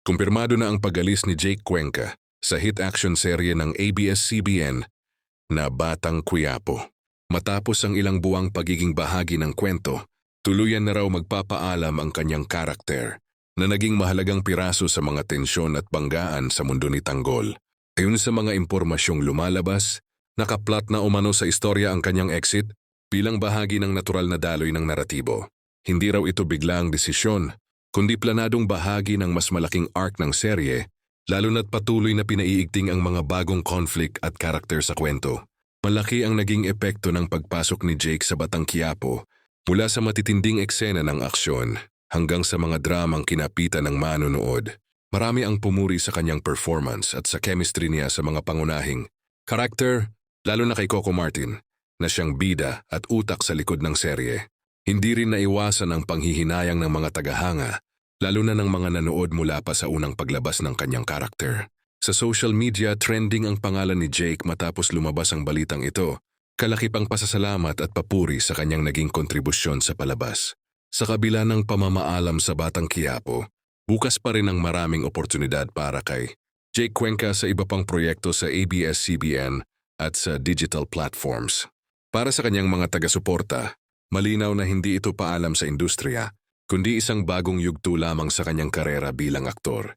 Kumpirmado na ang pag-alis ni Jake Cuenca sa hit action serye ng ABS-CBN na Batang Quiapo. Matapos ang ilang buwang pagiging bahagi ng kwento, tuluyan na raw magpapaalam ang kanyang karakter na naging mahalagang piraso sa mga tensyon at banggaan sa mundo ni Tanggol. Ayon sa mga impormasyong lumalabas, nakaplat na umano sa istorya ang kanyang exit bilang bahagi ng natural na daloy ng naratibo. Hindi raw ito biglaang desisyon, kundi planadong bahagi ng mas malaking arc ng serye, lalo na't patuloy na pinaiigting ang mga bagong conflict at karakter sa kwento. Malaki ang naging epekto ng pagpasok ni Jake sa Batang Quiapo, mula sa matitinding eksena ng aksyon hanggang sa mga dramang kinapitan ng manonood. Marami ang pumuri sa kanyang performance at sa chemistry niya sa mga pangunahing karakter, lalo na kay Coco Martin, na siyang bida at utak sa likod ng serye. Hindi rin naiwasan ang panghihinayang ng mga tagahanga, lalo na ng mga nanood mula pa sa unang paglabas ng kanyang karakter. Sa social media, trending ang pangalan ni Jake matapos lumabas ang balitang ito. Kalaki pang pasasalamat at papuri sa kanyang naging kontribusyon sa palabas. Sa kabila ng pamamaalam sa Batang Quiapo, bukas pa rin ang maraming oportunidad para kay Jake Cuenca sa iba pang proyekto sa ABS-CBN at sa digital platforms. Para sa kanyang mga taga-suporta, malinaw na hindi ito paalam sa industriya, kundi isang bagong yugto lamang sa kanyang karera bilang aktor.